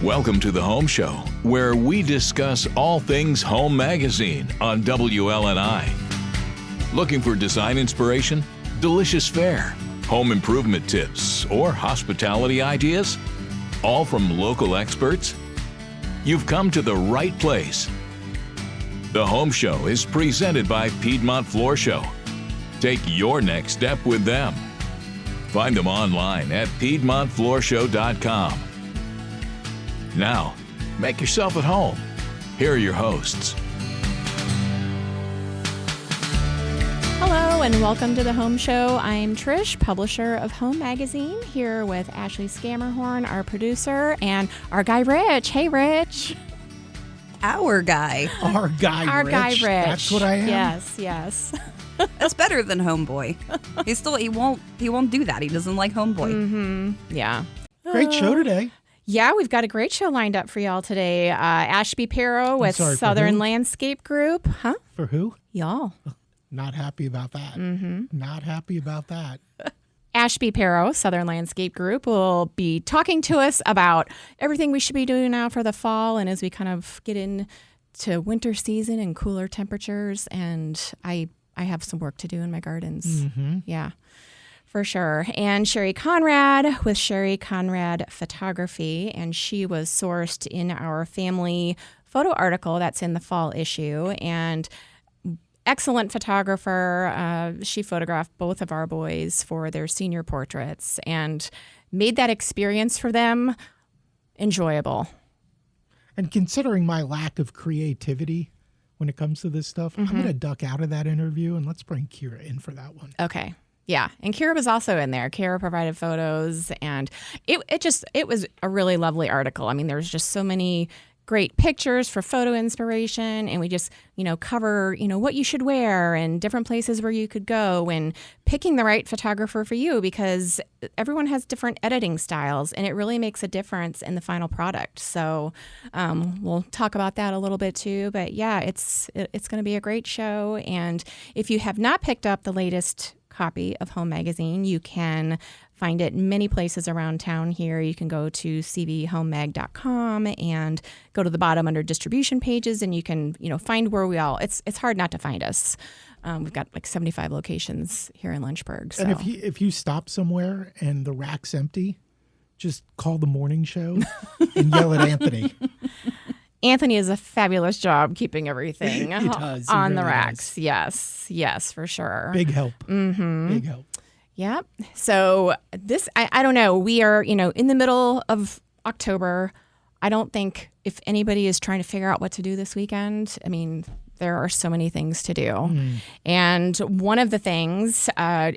Welcome to the Home Show, where we discuss all things Home Magazine on WLNI. Looking for design inspiration, delicious fare, home improvement tips, or hospitality ideas? All from local experts? You've come to the right place. The Home Show is presented by Piedmont Floor Show. Take your next step with them. Find them online at PiedmontFloorShow.com. Now, make yourself at home. Here are your hosts. Hello and welcome to the Home Show. I'm Trish, publisher of Home Magazine, here with Ashley Scammerhorn, our producer, and our guy Rich. Hey, Rich. Our guy. Our guy Rich. That's what I am. Yes. That's better than Homeboy. He won't do that. He doesn't like Homeboy. Mm-hmm. Yeah. Great show today. Yeah, we've got a great show lined up for y'all today. Ashby Perrow with Southern Landscape Group. Huh? For who? Y'all. Not happy about that. Mm-hmm. Not happy about that. Ashby Perrow, Southern Landscape Group, will be talking to us about everything we should be doing now for the fall and as we kind of get into winter season and cooler temperatures. And I have some work to do in my gardens. Mm-hmm. Yeah, for sure. And Sherry Conrad with Sherry Conrad Photography, and she was sourced in our family photo article that's in the fall issue. And excellent photographer. She photographed both of our boys for their senior portraits and made that experience for them enjoyable. And considering my lack of creativity when it comes to this stuff, I'm going to duck out of that interview and let's bring Kira in for that one. Okay. Yeah. And Kira was also in there. Kira provided photos, and it was a really lovely article. I mean, there's just so many great pictures for photo inspiration, and we just, cover, what you should wear and different places where you could go and picking the right photographer for you, because everyone has different editing styles and it really makes a difference in the final product. So we'll talk about that a little bit too, but yeah, it's going to be a great show. And if you have not picked up the latest copy of Home Magazine, you can find it many places around town here. You can go to cvhomemag.com and go to the bottom under distribution pages, and you can, find where we all. It's hard not to find us. We've got like 75 locations here in Lynchburg. So. And if you stop somewhere and the rack's empty, just call the morning show and yell at Anthony. Anthony does a fabulous job keeping everything He does. He on the really racks. does. Yes, for sure. Big help. Mm-hmm. Big help. Yep. So this, I don't know. We are, in the middle of October. I don't think if anybody is trying to figure out what to do this weekend, I mean, there are so many things to do. And one of the things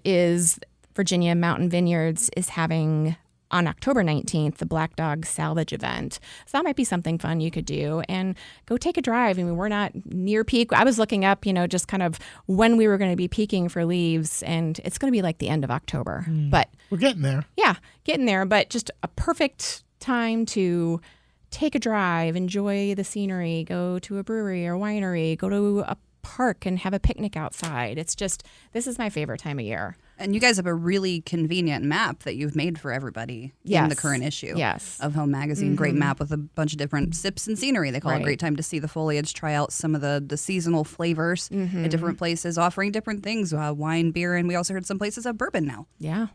is Virginia Mountain Vineyards is having on October 19th, the Black Dog Salvage event. So that might be something fun you could do and go take a drive. I mean, we're not near peak. I was looking up, just kind of when we were going to be peaking for leaves, and it's going to be like the end of October. But we're getting there. Yeah, getting there, but just a perfect time to take a drive, enjoy the scenery, go to a brewery or winery, go to a park and have a picnic outside. It's just, this is my favorite time of year. And you guys have a really convenient map that you've made for everybody in the current issue of Home Magazine. Great map with a bunch of different sips and scenery. They call it a great time to see the foliage, try out some of the seasonal flavors at different places, offering different things, wine, beer, and we also heard some places have bourbon now. Yeah.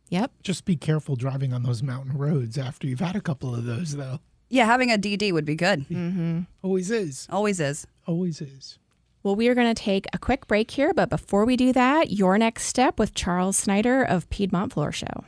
Yep. Just be careful driving on those mountain roads after you've had a couple of those, though. Yeah, having a DD would be good. Always is. Always is. Always is. Well, we are going to take a quick break here, but before we do that, your next step with Charles Snyder of Piedmont Floor Show.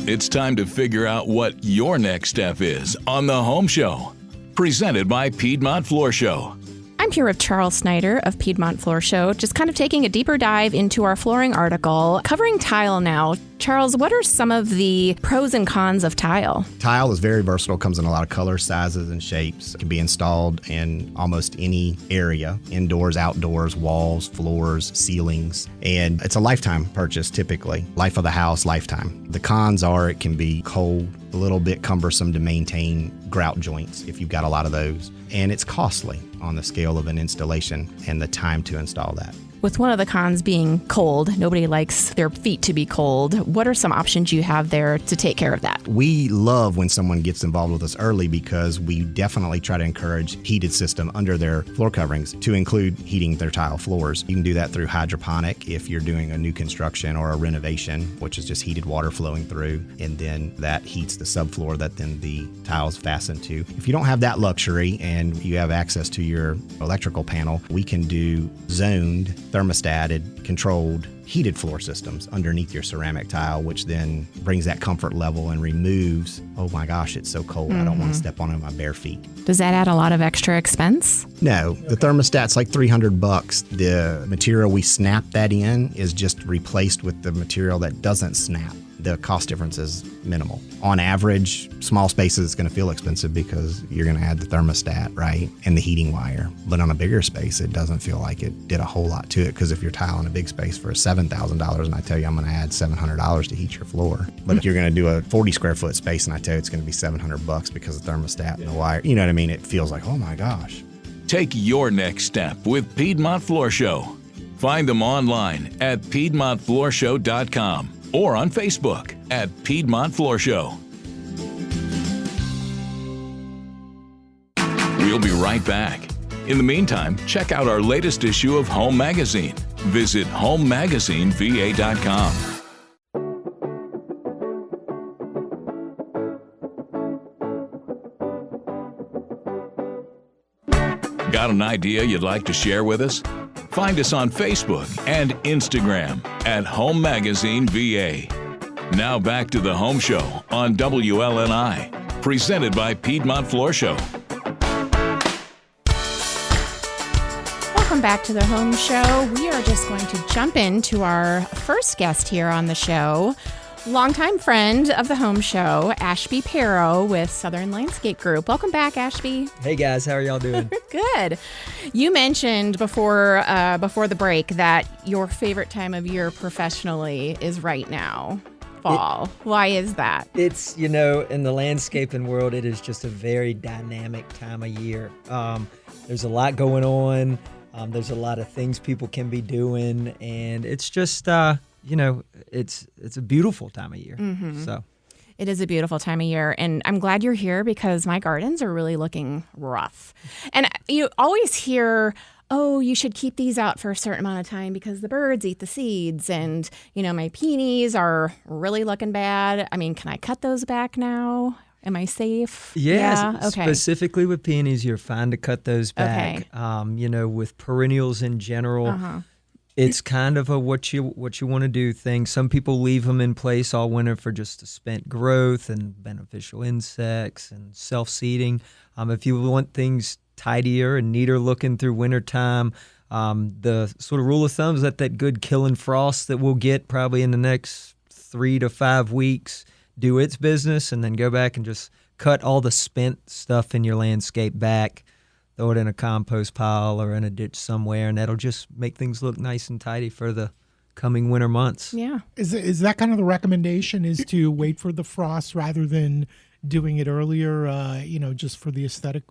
It's time to figure out what your next step is on the Home Show, presented by Piedmont Floor Show. I'm here with Charles Snyder of Piedmont Floor Show, just kind of taking a deeper dive into our flooring article, covering tile now. Charles, what are some of the pros and cons of tile? Tile is very versatile, comes in a lot of colors, sizes, and shapes. It can be installed in almost any area, indoors, outdoors, walls, floors, ceilings, and it's a lifetime purchase typically. Life of the house, lifetime. The cons are it can be cold, a little bit cumbersome to maintain grout joints if you've got a lot of those, and it's costly on the scale of an installation and the time to install that. With one of the cons being cold, nobody likes their feet to be cold. What are some options you have there to take care of that? We love when someone gets involved with us early because we definitely try to encourage heated system under their floor coverings to include heating their tile floors. You can do that through hydroponic if you're doing a new construction or a renovation, which is just heated water flowing through, and then that heats the subfloor that then the tiles fasten to. If you don't have that luxury and you have access to your electrical panel, we can do zoned, thermostated, controlled, heated floor systems underneath your ceramic tile, which then brings that comfort level and removes, oh my gosh, it's so cold, I don't want to step on it with my bare feet. Does that add a lot of extra expense? No, the thermostat's like $300. The material we snap that in is just replaced with the material that doesn't snap. The cost difference is minimal. On average, small spaces it's going to feel expensive because you're going to add the thermostat, right, and the heating wire. But on a bigger space, it doesn't feel like it did a whole lot to it, because if you're tiling a big space for $7,000 and I tell you I'm going to add $700 to heat your floor, but if you're going to do a 40 square foot space and I tell you it's going to be $700 because of the thermostat and the wire, you know what I mean? It feels like, oh my gosh. Take your next step with Piedmont Floor Show. Find them online at PiedmontFloorShow.com. or on Facebook at Piedmont Floor Show. We'll be right back. In the meantime, check out our latest issue of Home Magazine. Visit HomemagazineVA.com. Got an idea you'd like to share with us? Find us on Facebook and Instagram at Home Magazine VA. Now back to the Home Show on WLNI, presented by Piedmont Floor Show. Welcome back to the Home Show. We are just going to jump into our first guest here on the show. Longtime friend of the Home Show, Ashby Perrow with Southern Landscape Group. Welcome back, Ashby. Hey guys, how are y'all doing? Good. You mentioned before the break that your favorite time of year professionally is right now, fall. Why is that? It's, in the landscaping world, it is just a very dynamic time of year. There's a lot going on. There's a lot of things people can be doing, and it's just it's a beautiful time of year. Mm-hmm. So it is a beautiful time of year, and I'm glad you're here because my gardens are really looking rough. And you always hear, oh, you should keep these out for a certain amount of time because the birds eat the seeds, and my peonies are really looking bad. I mean, can I cut those back now? Am I safe? Yes. Yeah? Okay. Specifically with peonies, you're fine to cut those back. Okay. With perennials in general, it's kind of a what you want to do thing. Some people leave them in place all winter for just a spent growth and beneficial insects and self-seeding. If you want things tidier and neater looking through wintertime, the sort of rule of thumb is that good killing frost that we'll get probably in the next 3 to 5 weeks do its business, and then go back and just cut all the spent stuff in your landscape back. Throw it in a compost pile or in a ditch somewhere, and that'll just make things look nice and tidy for the coming winter months. Yeah. Is that kind of the recommendation, is to wait for the frost rather than doing it earlier, just for the aesthetic,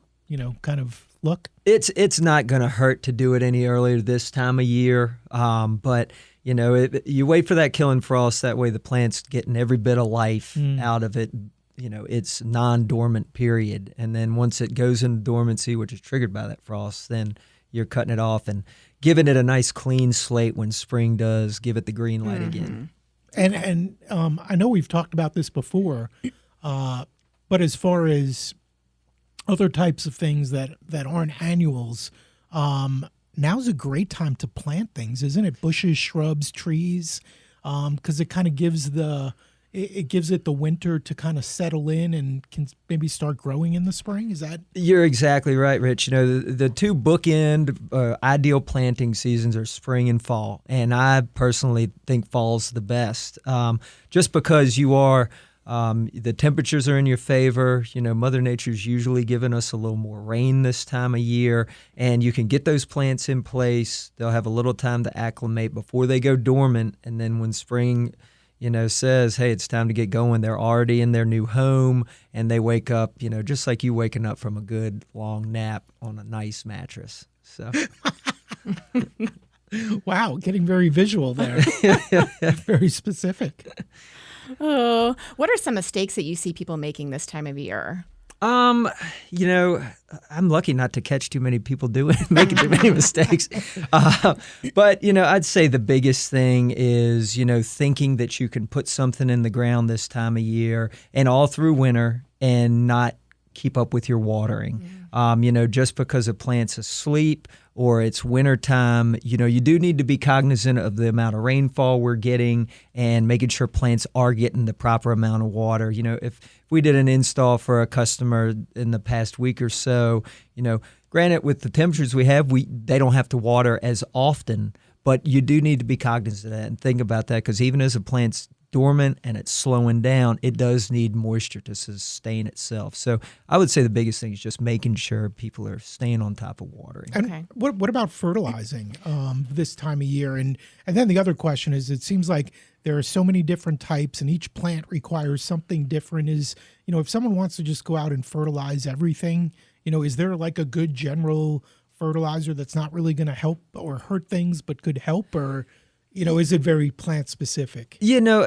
kind of look? It's not going to hurt to do it any earlier this time of year, but you wait for that killing frost. That way the plant's getting every bit of life out of it. It's non-dormant period. And then once it goes into dormancy, which is triggered by that frost, then you're cutting it off and giving it a nice clean slate when spring does give it the green light again. And I know we've talked about this before, but as far as other types of things that aren't annuals, now's a great time to plant things, isn't it? Bushes, shrubs, trees, because it kind of gives it the winter to kind of settle in and can maybe start growing in the spring. Is that? You're exactly right, Rich. The two bookend ideal planting seasons are spring and fall, and I personally think fall's the best, just because you are the temperatures are in your favor. Mother Nature's usually giving us a little more rain this time of year, and you can get those plants in place. They'll have a little time to acclimate before they go dormant, and then when spring says, hey, it's time to get going, they're already in their new home, and they wake up, just like you waking up from a good long nap on a nice mattress. So, Wow, getting very visual there. Very specific. Oh, what are some mistakes that you see people making this time of year? You know, I'm lucky not to catch too many people making too many mistakes. But, you know, I'd say the biggest thing is, you know, thinking that you can put something in the ground this time of year and all through winter and not keep up with your watering. You know, just because a plant's asleep or it's wintertime, you know, you do need to be cognizant of the amount of rainfall we're getting and making sure plants are getting the proper amount of water. You know, if we did an install for a customer in the past week or so, you know, granted with the temperatures we have, they don't have to water as often, but you do need to be cognizant of that and think about that, because even as a plant's dormant and it's slowing down, it does need moisture to sustain itself. So I would say the biggest thing is just making sure people are staying on top of watering. And what about fertilizing this time of year? And then the other question is, it seems like there are so many different types and each plant requires something different. Is, you know, if someone wants to just go out and fertilize everything, you know, is there like a good general fertilizer that's not really going to help or hurt things but could help? Or, you know, is it very plant specific? You know,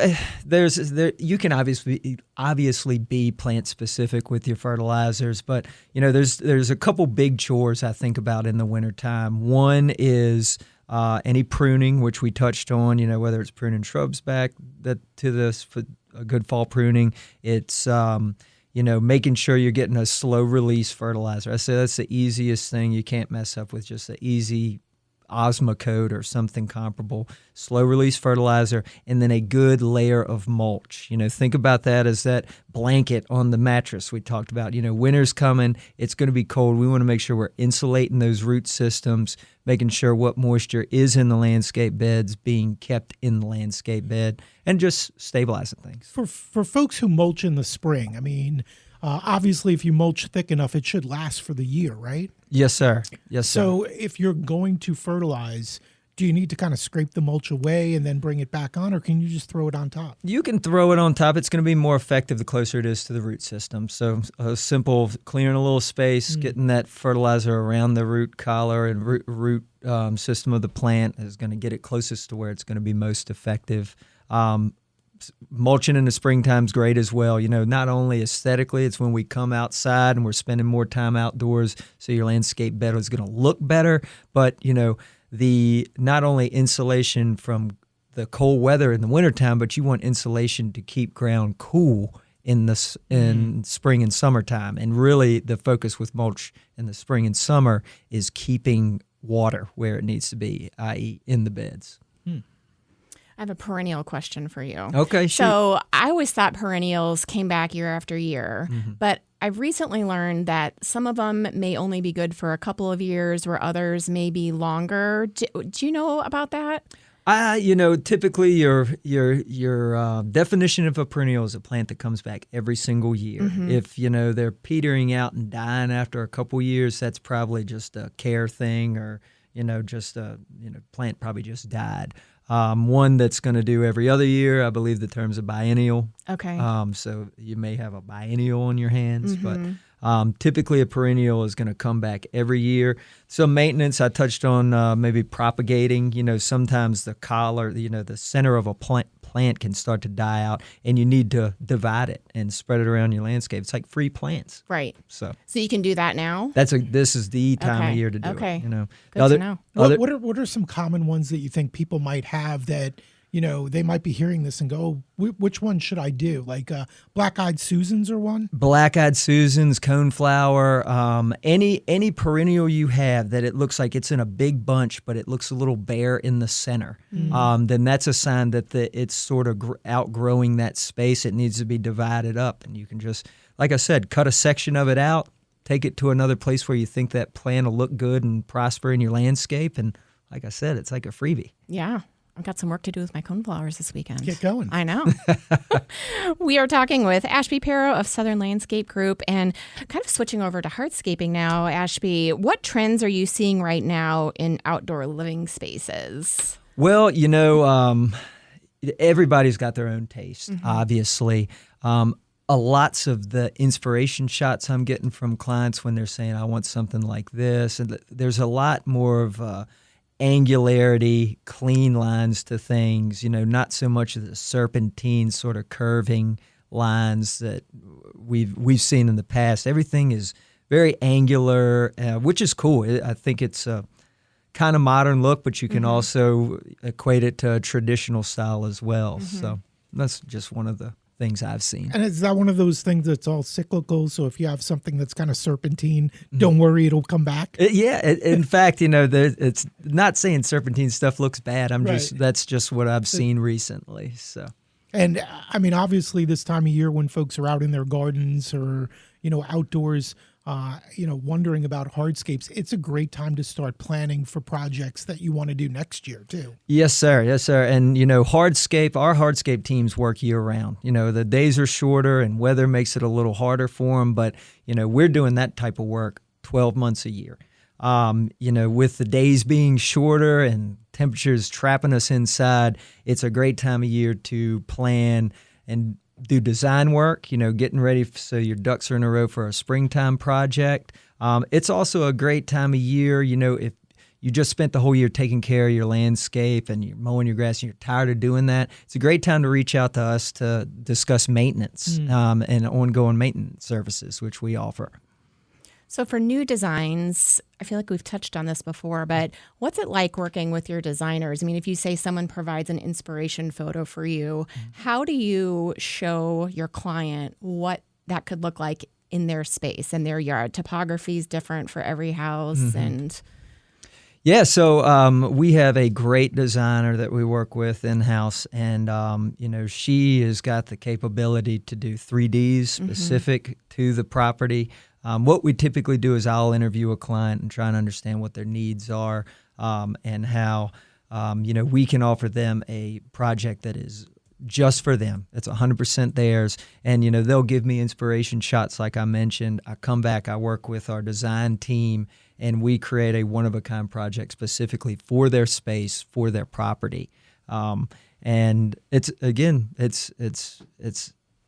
you can obviously be plant specific with your fertilizers, but you know, there's a couple big chores I think about in the wintertime. One is any pruning, which we touched on. You know, whether it's pruning shrubs back to this for a good fall pruning, it's you know, making sure you're getting a slow release fertilizer. I say that's the easiest thing you can't mess up with, just the easy Osmocote or something comparable, slow release fertilizer, and then a good layer of mulch. You know, think about that as that blanket on the mattress we talked about. You know, winter's coming, it's going to be cold. We want to make sure we're insulating those root systems, making sure what moisture is in the landscape beds being kept in the landscape bed, and just stabilizing things. For folks who mulch in the spring, I mean, obviously if you mulch thick enough, it should last for the year, right? Yes, sir. Yes, sir. So if you're going to fertilize, do you need to kind of scrape the mulch away and then bring it back on, or can you just throw it on top? You can throw it on top. It's going to be more effective the closer it is to the root system. So a simple clearing a little space, getting that fertilizer around the root collar and root system of the plant is going to get it closest to where it's going to be most effective. Mulching in the springtime is great as well. You know, not only aesthetically, it's when we come outside and we're spending more time outdoors, so your landscape bed is going to look better. But, you know, the not only insulation from the cold weather in the wintertime, but you want insulation to keep ground cool in spring and summertime. And really the focus with mulch in the spring and summer is keeping water where it needs to be, i.e. in the beds. I have a perennial question for you. Okay, sure. So I always thought perennials came back year after year, but I've recently learned that some of them may only be good for a couple of years, where others may be longer. Do you know about that? You know, typically your definition of a perennial is a plant that comes back every single year. If, you know, they're petering out and dying after a couple years, that's probably just a care thing, or, you know, just a plant probably just died. One that's going to do every other year, I believe the term's a biennial. Okay. So you may have a biennial on your hands, but typically a perennial is going to come back every year. So maintenance, I touched on maybe propagating. You know, sometimes the collar, you know, the center of a plant can start to die out, and you need to divide it and spread it around your landscape. It's like free plants. Right. So you can do that now? This is the time of year to do it. You know, Good to know. What are some common ones that you think people might have that, you know, they might be hearing this and go, which one should I do? Like black-eyed Susans are one? Black-eyed Susans, coneflower, any perennial you have that it looks like it's in a big bunch, but it looks a little bare in the center, then that's a sign that it's sort of outgrowing that space. It needs to be divided up. And you can just, like I said, cut a section of it out, take it to another place where you think that plant will look good and prosper in your landscape. And like I said, it's like a freebie. Yeah. I've got some work to do with my coneflowers this weekend. Get going. I know. We are talking with Ashby Perrow of Southern Landscape Group, and kind of switching over to hardscaping now. Ashby, what trends are you seeing right now in outdoor living spaces? Well, you know, everybody's got their own taste, obviously. Lots of the inspiration shots I'm getting from clients when they're saying, I want something like this. And there's a lot more of angularity, clean lines to things, not so much of the serpentine sort of curving lines that we've seen in the past. Everything is very angular, which is cool. I think it's a kind of modern look, but you can also equate it to a traditional style as well. So that's just one of the things I've seen. And is that one of those things that's all cyclical? So if you have something that's kind of serpentine, don't worry, it'll come back. In fact, it's not saying serpentine stuff looks bad. That's just what I've seen recently. So. And I mean, obviously, this time of year when folks are out in their gardens or outdoors, wondering about hardscapes, it's a great time to start planning for projects that you want to do next year too. Yes, sir. Yes, sir. And our hardscape teams work year round. The days are shorter and weather makes it a little harder for them, but we're doing that type of work 12 months a year. With the days being shorter and temperatures trapping us inside, it's a great time of year to plan and do design work, getting ready so your ducks are in a row for a springtime project. It's also a great time of year, if you just spent the whole year taking care of your landscape and you're mowing your grass and you're tired of doing that, it's a great time to reach out to us to discuss maintenance and ongoing maintenance services, which we offer. So for new designs, I feel like we've touched on this before, but what's it like working with your designers? I mean, if you say someone provides an inspiration photo for you, how do you show your client what that could look like in their space, in their yard? Topography is different for every house and... Yeah, so we have a great designer that we work with in-house, and she has got the capability to do 3Ds specific to the property. What we typically do is I'll interview a client and try and understand what their needs are and how we can offer them a project that is just for them. It's 100% theirs, and they'll give me inspiration shots like I mentioned. I come back, I work with our design team, and we create a one-of-a-kind project specifically for their space, for their property. And it's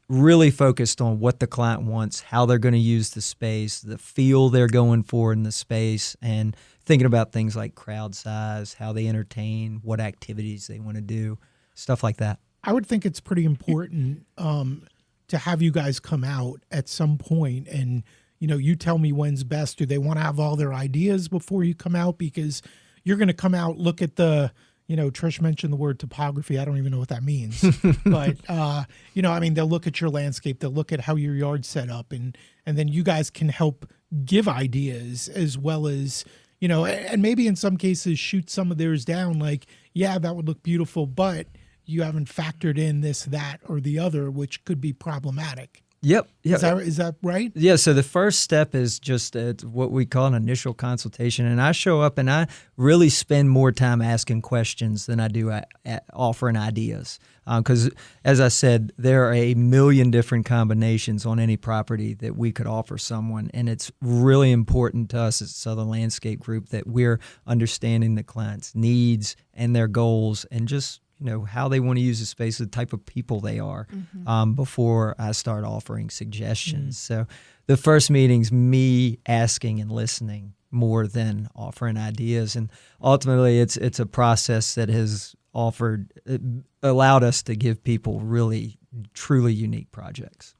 really focused on what the client wants, how they're going to use the space, the feel they're going for in the space, and thinking about things like crowd size, how they entertain, what activities they want to do, stuff like that. I would think it's pretty important to have you guys come out at some point and you tell me when's best. Do they want to have all their ideas before you come out? Because you're going to come out, look at the, Trish mentioned the word topography. I don't even know what that means. But, they'll look at your landscape. They'll look at how your yard's set up. And then you guys can help give ideas as well as, and maybe in some cases shoot some of theirs down. Like, yeah, that would look beautiful, but you haven't factored in this, that, or the other, which could be problematic. Yep. Is that right? Yeah. So the first step is just what we call an initial consultation. And I show up and I really spend more time asking questions than I do offering ideas. Because as I said, there are a million different combinations on any property that we could offer someone. And it's really important to us at Southern Landscape Group that we're understanding the client's needs and their goals and just how they want to use the space, the type of people they are, before I start offering suggestions. So the first meeting's me asking and listening more than offering ideas. And ultimately, it's a process that has allowed us to give people really, truly unique projects.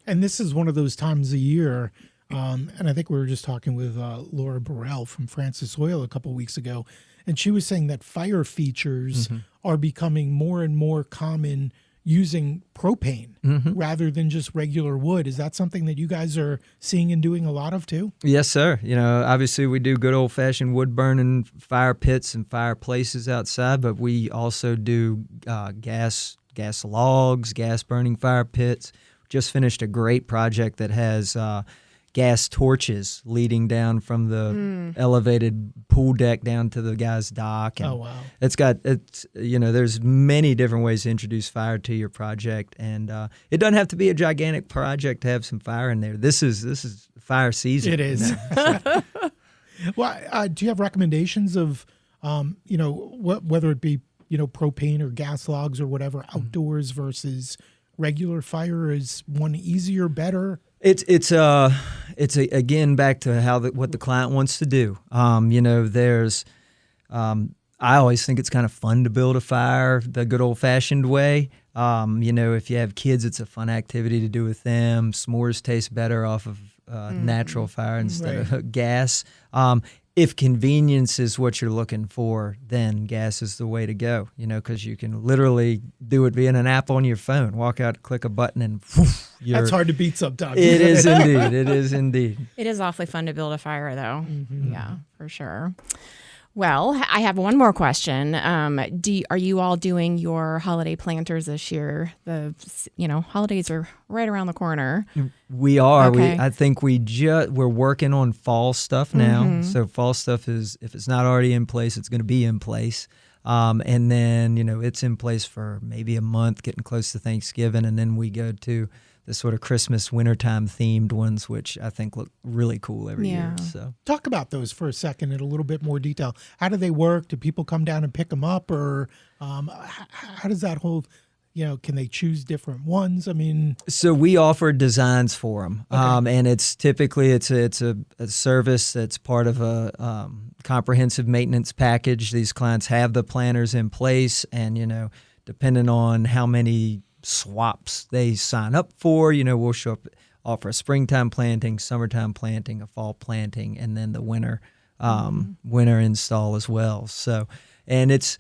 And this is one of those times a year, and I think we were just talking with Laura Burrell from Francis Oil a couple of weeks ago, and she was saying that fire features are becoming more and more common using propane rather than just regular wood. Is that something that you guys are seeing and doing a lot of too? Yes, sir. Obviously we do good old-fashioned wood burning fire pits and fireplaces outside, but we also do gas logs, gas burning fire pits. Just finished a great project that has gas torches leading down from the elevated pool deck down to the guy's dock. And oh, wow. There's many different ways to introduce fire to your project. And it doesn't have to be a gigantic project to have some fire in there. This is fire season. It is. Well, do you have recommendations of, whether it be, propane or gas logs or whatever, outdoors versus regular fire? Is one easier, better? It's again back to what the client wants to do. There's I always think it's kind of fun to build a fire the good old-fashioned way. If you have kids, it's a fun activity to do with them. S'mores taste better off of natural fire instead of gas. If convenience is what you're looking for, then gas is the way to go, because you can literally do it via an app on your phone. Walk out, click a button, and that's hard to beat sometimes. It is indeed. It is indeed. It is awfully fun to build a fire, though. Mm-hmm. Yeah, for sure. Well, I have one more question. Are you all doing your holiday planters this year? The holidays are right around the corner. We are. Okay. I think we're working on fall stuff now. Mm-hmm. So fall stuff is, if it's not already in place, it's going to be in place. And then it's in place for maybe a month, getting close to Thanksgiving, and then we go to the sort of Christmas wintertime themed ones, which I think look really cool every year. So talk about those for a second in a little bit more detail. How do they work? Do people come down and pick them up, or how does that whole, can they choose different ones? I mean, so we offer designs for them, okay. And it's typically it's a service that's part of a comprehensive maintenance package. These clients have the planters in place, and depending on how many swaps they sign up for, we'll offer a springtime planting, summertime planting, a fall planting, and then the winter install as well. So, and it's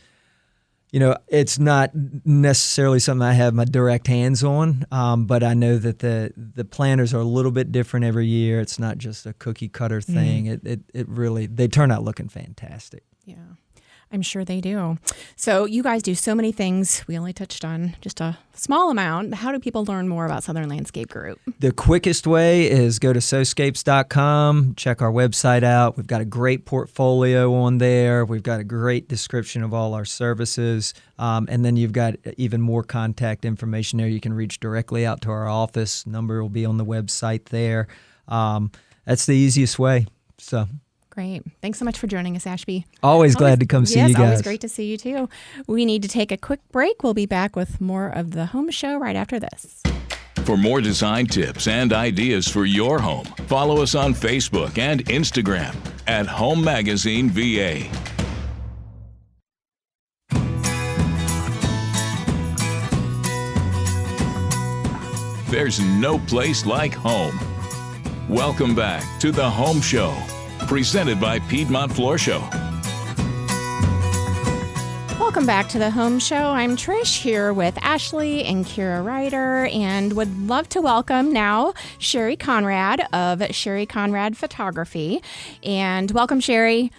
not necessarily something I have my direct hands on, but I know that the planters are a little bit different every year. It's not just a cookie cutter thing. It really, they turn out looking fantastic. Yeah. I'm sure they do. So you guys do so many things. We only touched on just a small amount. How do people learn more about Southern Landscape Group? The quickest way is go to soscapes.com, check our website out. We've got a great portfolio on there. We've got a great description of all our services. And then you've got even more contact information there. You can reach directly out to our office. Number will be on the website there. That's the easiest way. So. Great. Thanks so much for joining us, Ashby. Always glad to come see you guys. Yes, always great to see you too. We need to take a quick break. We'll be back with more of the Home Show right after this. For more design tips and ideas for your home, follow us on Facebook and Instagram at Home Magazine VA. There's no place like home. Welcome back to the Home Show, presented by Piedmont Floor Show. Welcome back to the Home Show. I'm Trish here with Ashley and Kira Ryder, and would love to welcome now Sherry Conrad of Sherry Conrad Photography. And welcome, Sherry.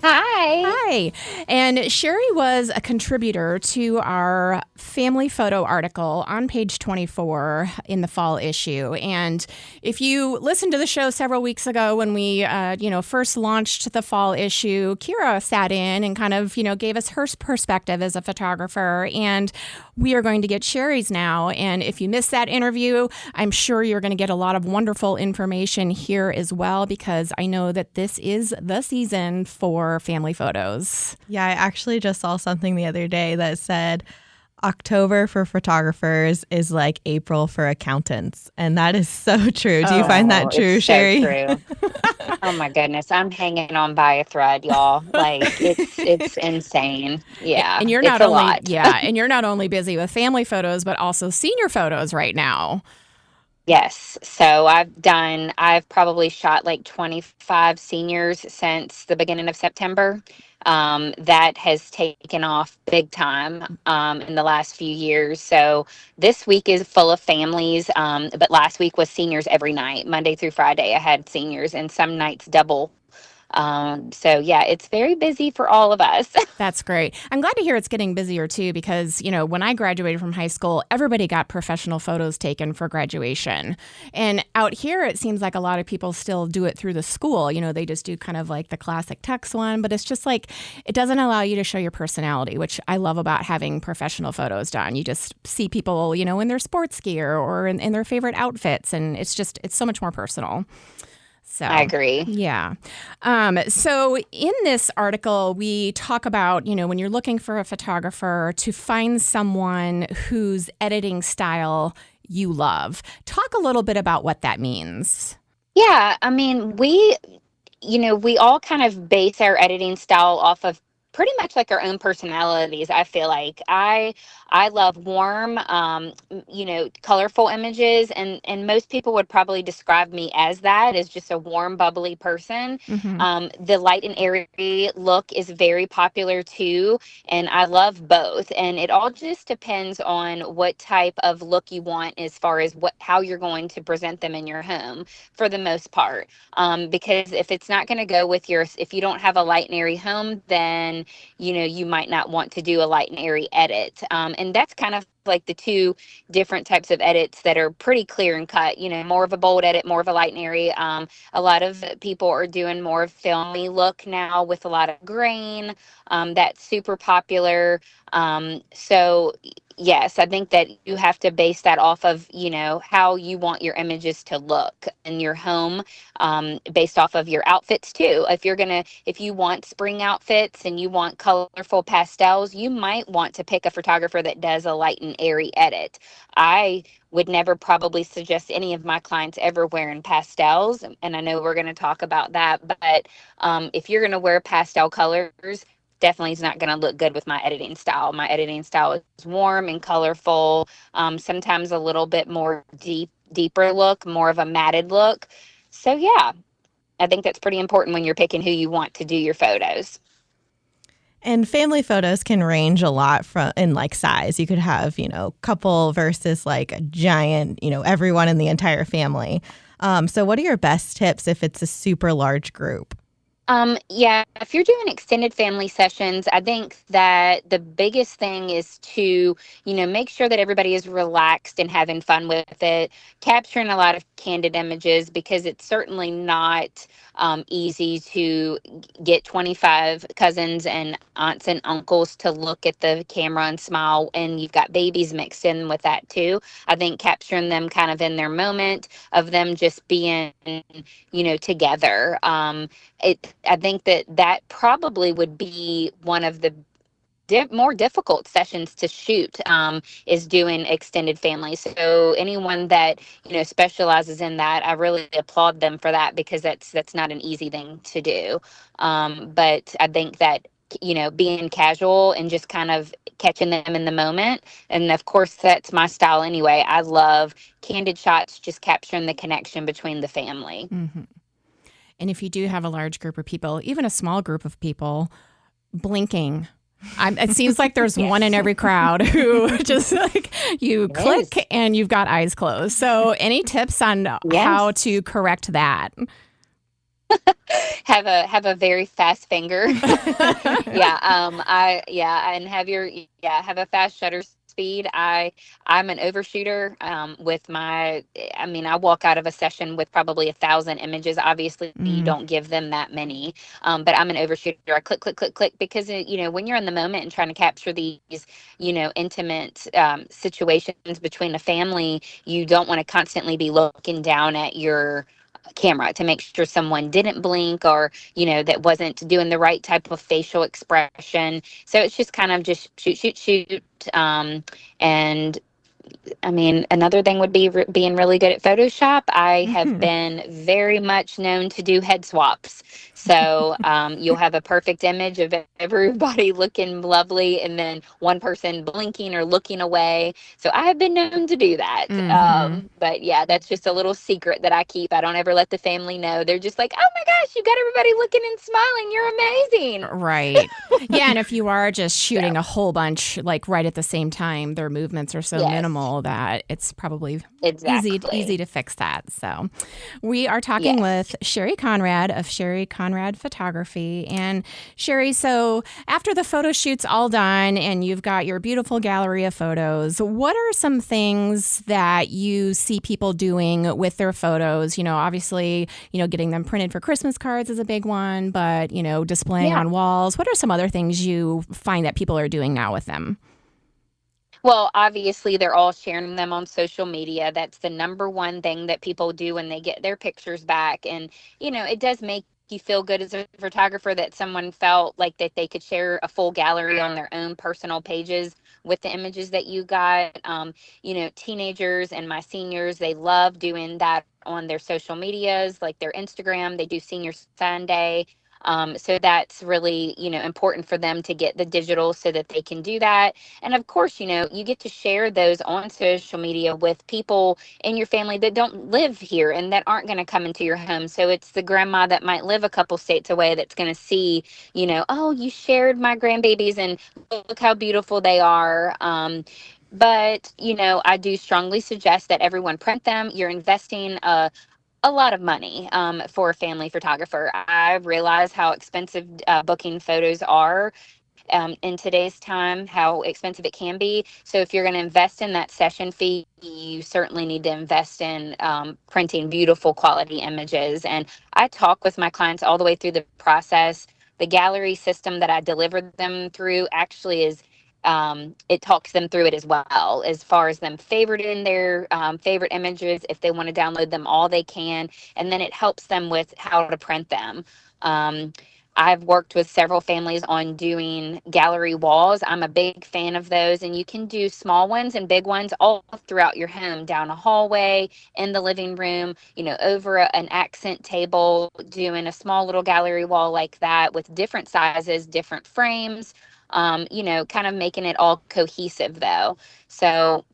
Hi. Hi. And Sherry was a contributor to our family photo article on page 24 in the fall issue. And if you listened to the show several weeks ago when we, first launched the fall issue, Kira sat in and kind of, gave us her perspective as a photographer. And we are going to get Sherry's now. And if you missed that interview, I'm sure you're going to get a lot of wonderful information here as well, because I know that this is the season for family photos. Yeah, I actually just saw something the other day that said October for photographers is like April for accountants. And that is so true. Do you find that true, Sherry? So true. Oh my goodness. I'm hanging on by a thread, y'all. Like it's insane. Yeah. And you're not only and you're not only busy with family photos, but also senior photos right now. Yes. So I've probably shot like 25 seniors since the beginning of September. That has taken off big time in the last few years. So this week is full of families, but last week was seniors every night, Monday through Friday. I had seniors, and some nights double. So yeah, it's very busy for all of us. That's great. I'm glad to hear it's getting busier too, because, when I graduated from high school, everybody got professional photos taken for graduation. And out here, it seems like a lot of people still do it through the school. They just do kind of like the classic text one, but it's just like, it doesn't allow you to show your personality, which I love about having professional photos done. You just see people, in their sports gear or in their favorite outfits. And it's so much more personal. So, I agree. Yeah. So in this article, we talk about, when you're looking for a photographer, to find someone whose editing style you love. Talk a little bit about what that means. Yeah. I mean, we all kind of base our editing style off of pretty much like our own personalities. I feel like I love warm, colorful images, and most people would probably describe me as that, as just a warm, bubbly person. The light and airy look is very popular too, and I love both. And it all just depends on what type of look you want as far as how you're going to present them in your home, for the most part. Because if it's not going to go with if you don't have a light and airy home, then you might not want to do a light and airy edit. And that's kind of like the two different types of edits that are pretty clear and cut, more of a bold edit, more of a light and airy. A lot of people are doing more of filmy look now with a lot of grain. That's super popular. So yes, I think that you have to base that off of, how you want your images to look in your home, based off of your outfits too. If you want spring outfits and you want colorful pastels, you might want to pick a photographer that does a light and airy edit. I would never probably suggest any of my clients ever wearing pastels, and I know we're going to talk about that, but if you're going to wear pastel colors, definitely is not going to look good with my editing style. My editing style is warm and colorful, sometimes a little bit more deeper look, more of a matted look. So yeah, I think that's pretty important when you're picking who you want to do your photos. And family photos can range a lot in like size. You could have, couple versus like a giant, everyone in the entire family. So what are your best tips if it's a super large group? If you're doing extended family sessions, I think that the biggest thing is to, make sure that everybody is relaxed and having fun with it, capturing a lot of candid images, because it's certainly not easy to get 25 cousins and aunts and uncles to look at the camera and smile, and you've got babies mixed in with that too. I think capturing them kind of in their moment of them just being, together. I think that probably would be one of the more difficult sessions to shoot, is doing extended family. So anyone that specializes in that, I really applaud them for that, because that's not an easy thing to do. But I think that being casual and just kind of catching them in the moment, and of course that's my style anyway. I love candid shots, just capturing the connection between the family. Mm-hmm. And if you do have a large group of people, even a small group of people, blinking. It seems like there's yes. one in every crowd who just like you click and you've got eyes closed. So any tips on how to correct that? Have a very fast finger. And have a fast shutter speed. I'm an overshooter with I walk out of a session with probably 1,000 images. Obviously, you don't give them that many, but I'm an overshooter. I click, click, click, click, because when you're in the moment and trying to capture these, intimate situations between a family, you don't want to constantly be looking down at your camera to make sure someone didn't blink, or that wasn't doing the right type of facial expression. So it's just kind of just shoot, and another thing would be being really good at Photoshop. I have been very much known to do head swaps. So you'll have a perfect image of everybody looking lovely and then one person blinking or looking away. So I have been known to do that. But yeah, that's just a little secret that I keep. I don't ever let the family know. They're just like, oh my gosh, you got everybody looking and smiling. You're amazing. Right. Yeah. And if you are just shooting a whole bunch, like right at the same time, their movements are so minimal that it's probably easy to fix that. So we are talking with Sherry Conrad of Sherry Conrad Photography. And Sherry, so after the photo shoot's all done and you've got your beautiful gallery of photos, what are some things that you see people doing with their photos? Obviously, getting them printed for Christmas cards is a big one, but, displaying on walls. What are some other things you find that people are doing now with them? Well, obviously, they're all sharing them on social media. That's the number one thing that people do when they get their pictures back. And, it does make you feel good as a photographer that someone felt like that they could share a full gallery on their own personal pages with the images that you got. Teenagers and my seniors, they love doing that on their social medias, like their Instagram. They do Senior Sunday. So that's really, important for them to get the digital so that they can do that. And of course, you get to share those on social media with people in your family that don't live here and that aren't going to come into your home. So it's the grandma that might live a couple states away that's going to see, oh, you shared my grandbabies and look how beautiful they are. But I do strongly suggest that everyone print them. You're investing a lot of money for a family photographer. I realize how expensive booking photos are in today's time, how expensive it can be. So if you're going to invest in that session fee, you certainly need to invest in printing beautiful quality images. And I talk with my clients all the way through the process. The gallery system that I deliver them through actually is it talks them through it as well, as far as them favoriting their favorite images. If they want to download them, all they can, and then it helps them with how to print them. I've worked with several families on doing gallery walls. I'm a big fan of those, and you can do small ones and big ones all throughout your home, down a hallway, in the living room, over an accent table, doing a small little gallery wall like that with different sizes, different frames. Kind of making it all cohesive though. So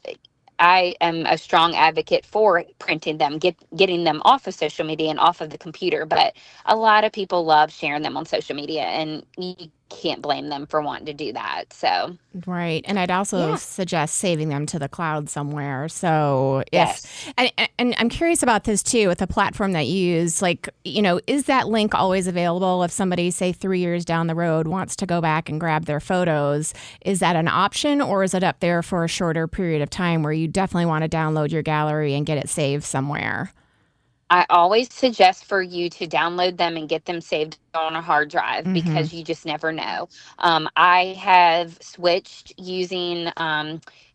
I am a strong advocate for printing them, getting them off of social media and off of the computer. But a lot of people love sharing them on social media, and you can't blame them for wanting to do that. So right, and I'd also suggest saving them to the cloud somewhere. So and I'm curious about this too, with the platform that you use. Like, is that link always available if somebody, say 3 years down the road, wants to go back and grab their photos? Is that an option, or is it up there for a shorter period of time where you definitely want to download your gallery and get it saved somewhere? I always suggest for you to download them and get them saved on a hard drive because you just never know. I have switched using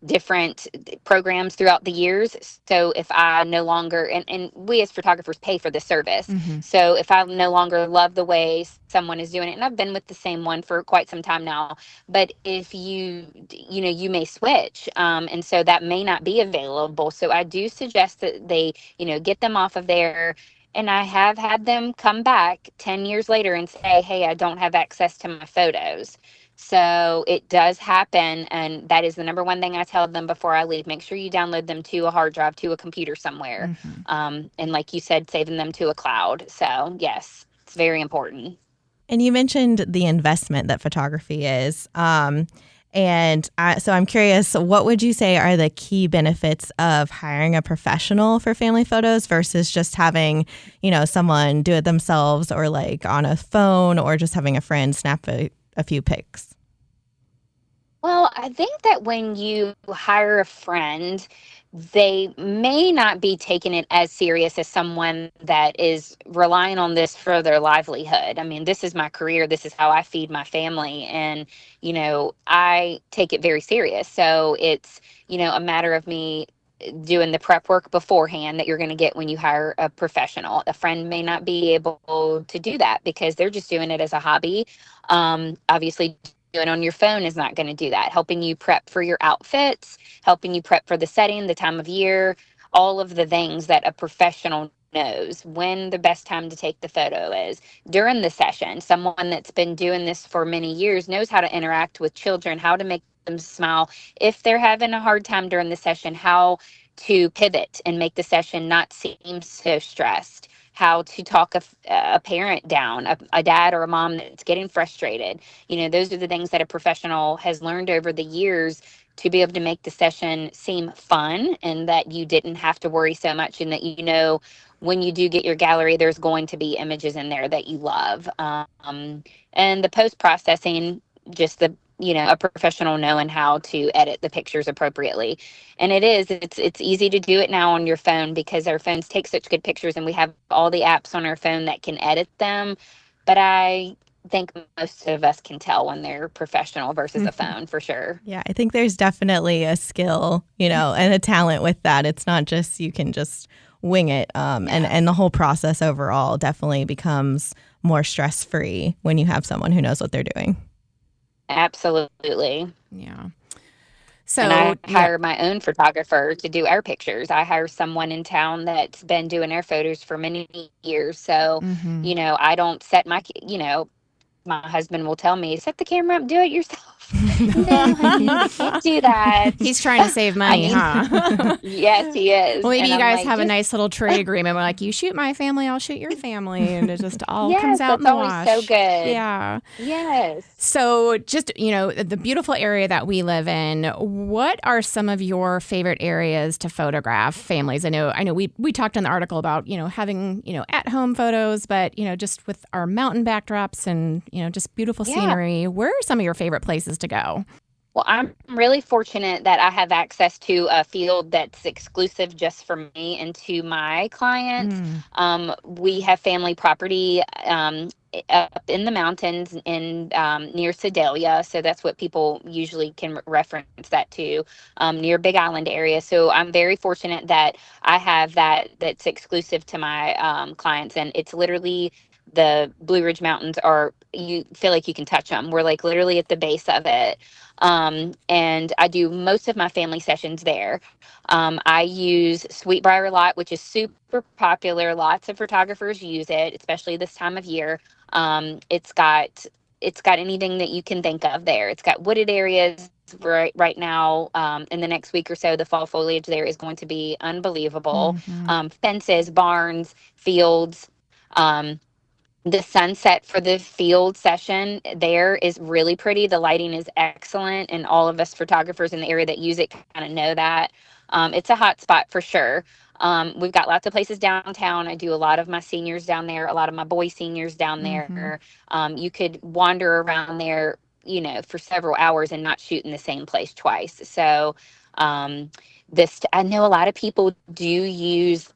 different programs throughout the years. So if I no longer, and we as photographers pay for the service. So if I no longer love the way someone is doing it, and I've been with the same one for quite some time now, but if you may switch. And so that may not be available. So I do suggest that they, get them off of there. And I have had them come back 10 years later and say, hey, I don't have access to my photos. So it does happen. And that is the number one thing I tell them before I leave. Make sure you download them to a hard drive, to a computer somewhere. And like you said, saving them to a cloud. So yes, it's very important. And you mentioned the investment that photography is. So I'm curious, what would you say are the key benefits of hiring a professional for family photos versus just having, someone do it themselves, or like on a phone, or just having a friend snap a few pics? Well, I think that when you hire a friend, they may not be taking it as serious as someone that is relying on this for their livelihood. I mean, this is my career. This is how I feed my family. And, I take it very serious. So it's, a matter of me doing the prep work beforehand that you're going to get when you hire a professional. A friend may not be able to do that because they're just doing it as a hobby. Obviously, doing on your phone is not going to do that. Helping you prep for your outfits, helping you prep for the setting, the time of year, all of the things that a professional knows when the best time to take the photo is during the session. Someone that's been doing this for many years knows how to interact with children, how to make them smile. If they're having a hard time during the session, how to pivot and make the session not seem so stressed. How to talk a parent down, a dad or a mom that's getting frustrated. Those are the things that a professional has learned over the years to be able to make the session seem fun, and that you didn't have to worry so much, and that when you do get your gallery, there's going to be images in there that you love. And the post-processing, just a professional knowing how to edit the pictures appropriately. And it's easy to do it now on your phone because our phones take such good pictures, and we have all the apps on our phone that can edit them. But I think most of us can tell when they're professional versus a phone, for sure. Yeah, I think there's definitely a skill, and a talent with that. It's not just you can just wing it. And the whole process overall definitely becomes more stress-free when you have someone who knows what they're doing. Absolutely. Yeah. So, and I hire my own photographer to do our pictures. I hire someone in town that's been doing our photos for many years. So, I don't set my husband will tell me, set the camera up, do it yourself. No, honey, you can't do that. He's trying to save money, huh? Yes, he is. Well, maybe you guys have a nice little trade agreement. We're like, you shoot my family, I'll shoot your family. And it just all comes out in the wash. So good. Yeah. Yes. So just, the beautiful area that we live in, what are some of your favorite areas to photograph families? I know we talked in the article about, having, at-home photos, but, just with our mountain backdrops and, just beautiful scenery, where are some of your favorite places to go? Well, I'm really fortunate that I have access to a field that's exclusive just for me and to my clients. We have family property up in the mountains in near Sedalia, so that's what people usually can reference that to, near Big Island area. So I'm very fortunate that I have that's exclusive to my clients, and it's literally the Blue Ridge Mountains you feel like you can touch them. We're like literally at the base of it. And I do most of my family sessions there. I use Sweetbriar a lot, which is super popular. Lots of photographers use it, especially this time of year. It's got anything that you can think of there. It's got wooded areas right now. In the next week or so, the fall foliage there is going to be unbelievable. Fences, barns, fields. The sunset for the field session there is really pretty. The lighting is excellent, and all of us photographers in the area that use it kind of know that. It's a hot spot for sure. We've got lots of places downtown. I do a lot of my seniors down there, a lot of my boy seniors down there. You could wander around there, for several hours and not shoot in the same place twice. So I know a lot of people do use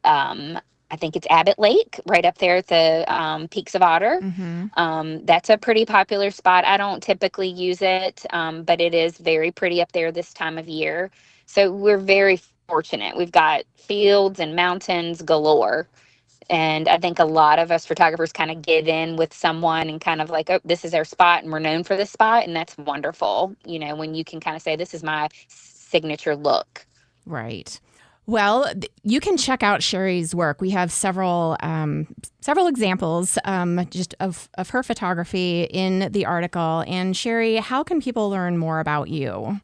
I think it's Abbott Lake right up there at the Peaks of Otter. That's a pretty popular spot. I don't typically use it, but it is very pretty up there this time of year. So we're very fortunate. We've got fields and mountains galore. And I think a lot of us photographers kind of get in with someone and kind of like, oh, this is our spot and we're known for this spot. And that's wonderful, when you can kind of say, this is my signature look. Right. Well, you can check out Sherry's work. We have several examples just of her photography in the article. And Sherry, how can people learn more about you?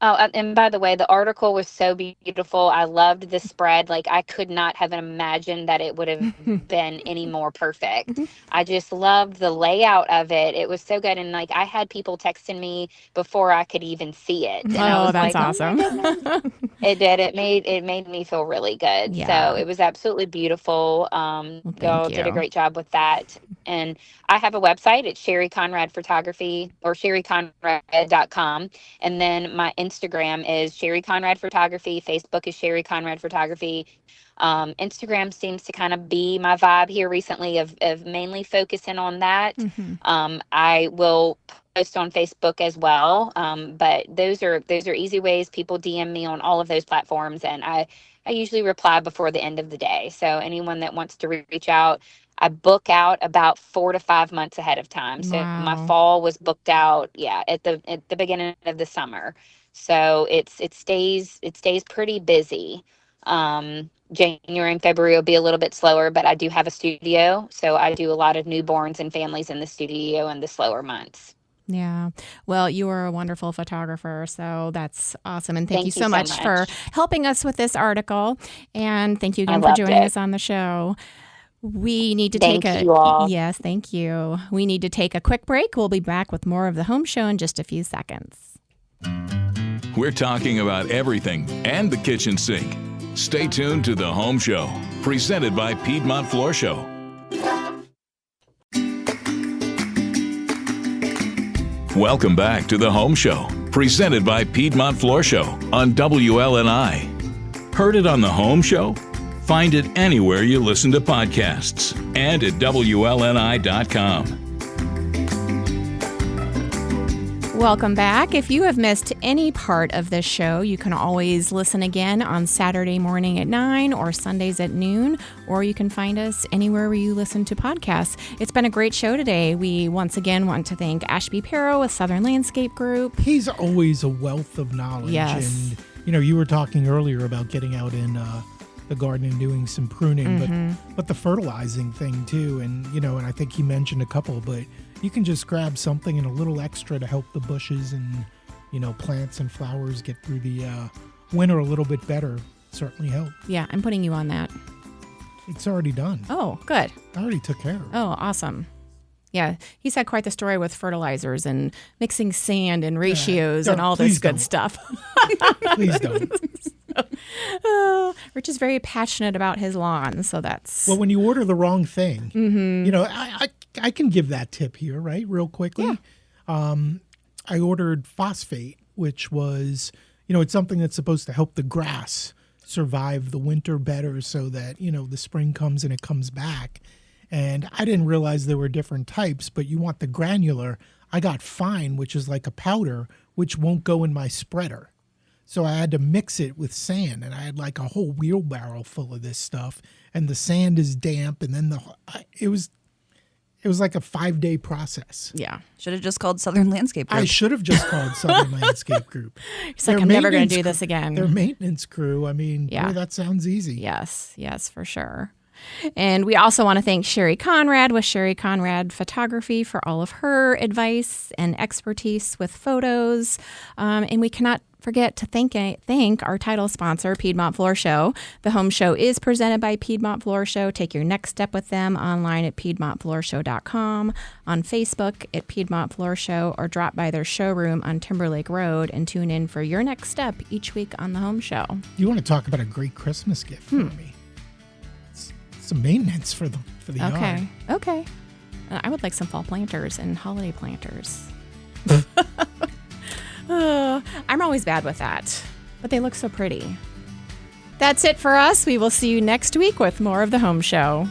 Oh, and by the way, the article was so beautiful. I loved the spread. Like, I could not have imagined that it would have been any more perfect. I just loved the layout of it. It was so good. And like, I had people texting me before I could even see it. And I was that's like, awesome. Oh, it did. It made me feel really good. Yeah. So it was absolutely beautiful. Y'all did a great job with that. And I have a website. It's Sherry Conrad Photography, or sherryconrad.com. And then my Instagram is Sherry Conrad Photography. Facebook is Sherry Conrad Photography. Instagram seems to kind of be my vibe here recently of mainly focusing on that. I will post on Facebook as well. But those are easy ways. People DM me on all of those platforms, and I usually reply before the end of the day. So anyone that wants to reach out, I book out about 4 to 5 months ahead of time. So my fall was booked out, at the beginning of the summer. So it stays pretty busy. January and February will be a little bit slower, but I do have a studio, so I do a lot of newborns and families in the studio in the slower months. Yeah. Well, you are a wonderful photographer, so that's awesome. And thank you so much for helping us with this article. And thank you again for joining us on the show. We need to take you all. Yes, thank you. We need to take a quick break. We'll be back with more of the Home Show in just a few seconds. We're talking about everything and the kitchen sink. Stay tuned to the Home Show, presented by Piedmont Floor Show. Welcome back to the Home Show, presented by Piedmont Floor Show on WLNI. Heard it on the Home Show? Find it anywhere you listen to podcasts and at WLNI.com. Welcome back. If you have missed any part of this show, you can always listen again on Saturday morning at 9 or Sundays at noon, or you can find us anywhere where you listen to podcasts. It's been a great show today. We once again want to thank Ashby Perrow with Southern Landscape Group. He's always a wealth of knowledge. Yes. And, you were talking earlier about getting out in the garden and doing some pruning, but the fertilizing thing too. And, and I think he mentioned a couple, but you can just grab something and a little extra to help the bushes and, plants and flowers get through the winter a little bit better. Certainly help. Yeah, I'm putting you on that. It's already done. Oh, good. I already took care of it. Oh, awesome. Yeah, he's had quite the story with fertilizers and mixing sand and ratios and all this good stuff. Please don't. Rich is very passionate about his lawn, so that's... Well, when you order the wrong thing, I can give that tip here, right, real quickly. Yeah. I ordered phosphate, which was, it's something that's supposed to help the grass survive the winter better so that, the spring comes and it comes back. And I didn't realize there were different types, but you want the granular. I got fine, which is like a powder, which won't go in my spreader. So I had to mix it with sand, and I had like a whole wheelbarrow full of this stuff. And the sand is damp, and then it was like a 5-day process. Yeah. Should have just called Southern Landscape Group. I should have just called Southern Landscape Group. He's like, I'm never going to do this again. Their maintenance crew. I mean, boy, that sounds easy. Yes, for sure. And we also want to thank Sherry Conrad with Sherry Conrad Photography for all of her advice and expertise with photos. And we cannot forget to thank our title sponsor, Piedmont Floor Show. The home show is presented by Piedmont Floor Show. Take your next step with them online at PiedmontFloorShow.com, on Facebook at Piedmont Floor Show, or drop by their showroom on Timberlake Road and tune in for your next step each week on the home show. You want to talk about a great Christmas gift for me? Some maintenance for the yard. Okay. I would like some fall planters and holiday planters. I'm always bad with that, but they look so pretty. That's it for us. We will see you next week with more of the Home Show.